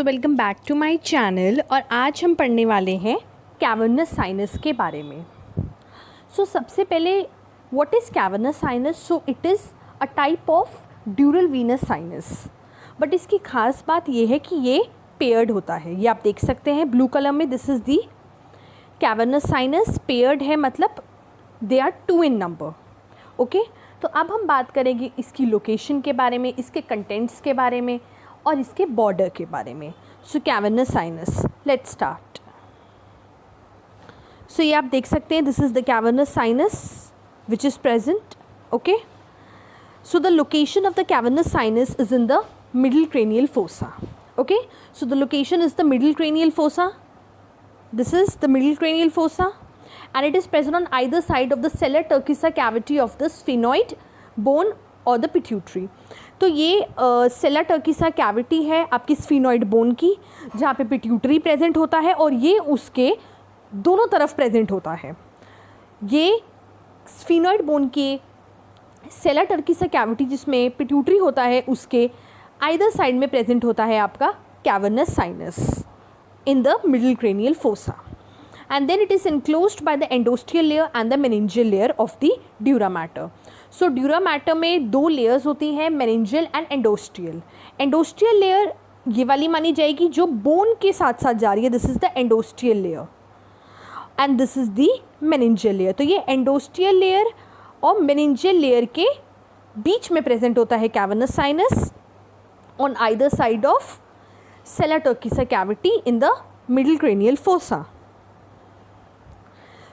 तो welcome back to my channel और आज हम पढ़ने वाले हैं कैवर्नस साइनस के बारे में। सबसे पहले what is cavernous sinus? It is a type of ड्यूरल Venus sinus, but इसकी खास बात ये है कि ये पेयर्ड होता है। ये आप देख सकते हैं ब्लू कलर में, this is the cavernous sinus. Paired है मतलब they are 2 in number. Okay, तो अब हम बात करेंगे इसकी लोकेशन के बारे में, इसके कंटेंट्स के बारे में और इसके बॉर्डर के बारे में। Cavernous sinus, let's start. ये आप देख सकते हैं, this is the cavernous sinus which is present. Okay, the location of the cavernous sinus is in the middle cranial fossa. Okay, so the location is the middle cranial fossa. This is the middle cranial fossa and it is present on either side of the sellar turcica cavity of the sphenoid bone or the pituitary. तो ये seller टर्किसा cavity है आपकी sphenoid bone की, जहाँ पे pituitary present होता है और ये उसके दोनों तरफ प्रेजेंट होता है। ये स्फिनॉइड बोन के सेलर टर्किसा कैविटी जिसमें पिट्यूटरी होता है, उसके आइदर साइड में प्रेजेंट होता है आपका cavernous sinus in the middle cranial fossa, and then it is enclosed by the endosteal layer and the meningeal layer of the dura mater. Dura mater में 2 layers होती हैं, meningeal and endosteal. Endosteal layer ये वाली मानी जाएगी जो bone के साथ साथ जा रही है, this is the endosteal layer and this is the meningeal layer. तो ये endosteal layer और meningeal layer के बीच में present होता है cavernous sinus on either side of sellar turcica cavity in the middle cranial fossa.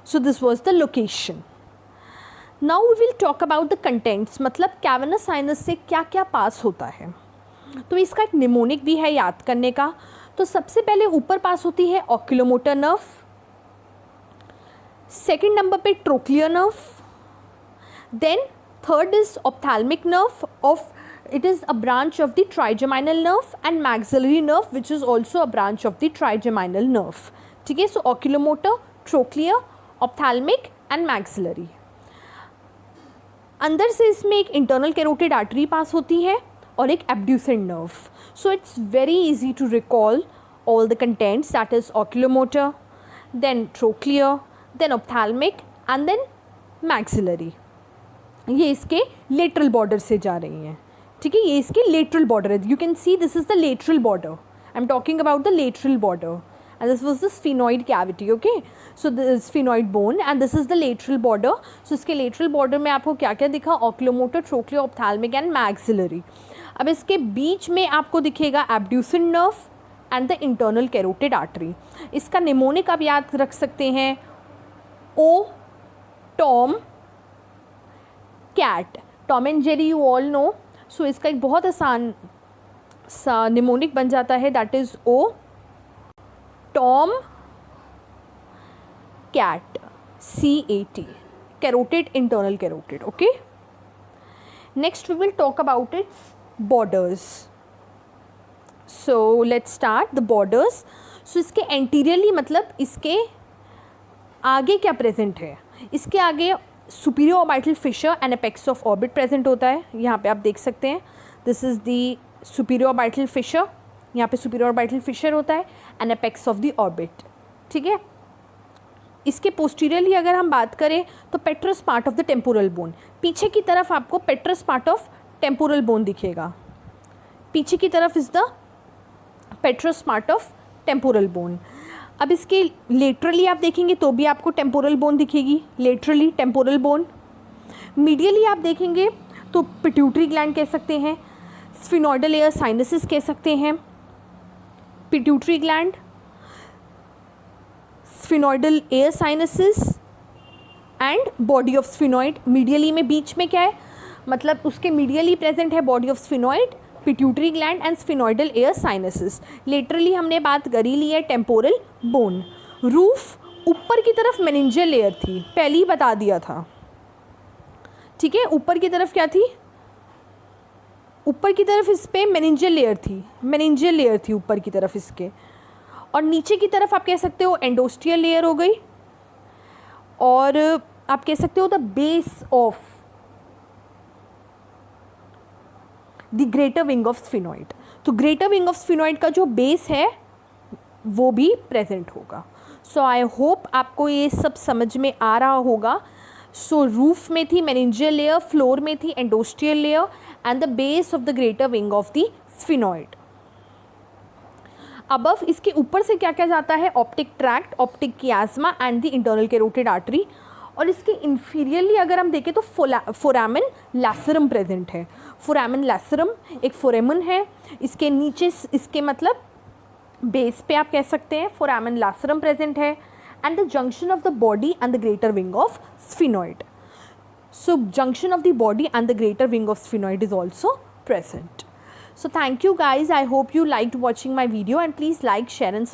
So this was the location. Now we will talk about the contents, मतलब cavernous sinus से क्या क्या पास होता है। तो इसका एक निमोनिक भी है याद करने का। तो सबसे पहले ऊपर पास होती है ऑक्यूलोमोटर नर्व, सेकंड नंबर पे trochlear nerve, then third is ophthalmic nerve of it is a branch of the trigeminal nerve and maxillary nerve which is also a branch of the trigeminal nerve. ठीक है, so oculomotor, trochlear, ophthalmic and maxillary. अंदर से इसमें एक internal carotid artery पास होती है और एक abducent nerve. So it's very easy to recall all the contents, that is oculomotor, then trochlear, then ophthalmic and then maxillary. ये इसके लेटरल बॉर्डर से जा रही हैं. ठीक है, ये इसके लेटरल बॉर्डर है. You can see this is the lateral border. I am talking about the lateral border and this was the sphenoid cavity. Okay, so the sphenoid bone and this is the lateral border. So इसके lateral border में आपको क्या क्या दिखा? oculomotor, trochlear, ophthalmic and maxillary. अब इसके बीच में आपको दिखेगा abducent nerve and the internal carotid artery. इसका निमोनिक आप याद रख सकते हैं O, Tom, cat. Tom and Jerry you all know. So इसका एक बहुत आसान सा निमोनिक बन जाता है, that is O, Tom, cat, CAT, carotid, internal carotid. Okay, next we will talk about its borders. So let's start the borders. So इसके anteriorly मतलब इसके आगे क्या present है? इसके आगे superior orbital fissure and apex of orbit present होता है. यहाँ पे आप देख सकते हैं, this is the superior orbital fissure. यहाँ पे सुपीरियर ऑर्बिटल फिशर होता है and apex of the orbit. ठीक है, इसके पोस्टीरियरली अगर हम बात करें तो पेट्रस part of the temporal bone, पीछे की तरफ आपको पेट्रस पार्ट ऑफ टेम्पोरल बोन दिखेगा. पीछे की तरफ is the पेट्रस part of temporal bone. अब इसके लेटरली आप देखेंगे तो भी आपको टेम्पोरल बोन दिखेगी, लेटरली टेम्पोरल बोन. मीडियली आप देखेंगे तो पिट्यूटरी ग्लैंड कह सकते हैं, स्फिनोइडल एयर साइनसेस कह सकते हैं, pituitary gland, sphenoidal air sinuses and body of sphenoid. Medially में बीच में क्या है, मतलब उसके मीडियली प्रेजेंट है body of sphenoid, pituitary gland and sphenoidal air sinuses. Laterally हमने बात करी ली है टेम्पोरल बोन. रूफ ऊपर की तरफ मेनिंजियल लेयर थी, पहले ही बता दिया था. ठीक है, ऊपर की तरफ क्या थी? ऊपर की तरफ इस पे मेनिंजियल लेयर थी ऊपर की तरफ इसके, और नीचे की तरफ आप कह सकते हो एंडोस्टियल लेयर हो गई, और आप कह सकते हो the base of the greater wing of sphenoid. तो ग्रेटर विंग ऑफ स्फिनॉइड का जो बेस है वो भी प्रेजेंट होगा. सो आई होप आपको ये सब समझ में आ रहा होगा. सो रूफ में थी मेनिंजियल लेयर, फ्लोर में थी endosteal layer and the base of the greater wing of the sphenoid. Above इसके ऊपर से क्या क्या जाता है, optic tract, optic chiasma and the internal carotid artery. और इसके इंफीरियरली अगर हम देखें तो फोरामेन लैसरम प्रेजेंट है. फोरामेन लैसरम एक फोरेमन है. इसके नीचे इसके मतलब बेस पे आप कह सकते हैं फोरामेन लैसरम प्रेजेंट है. And the junction of the body and the greater wing of sphenoid. So junction of the body and the greater wing of sphenoid is also present. So thank you guys. I hope you liked watching my video and please like, share and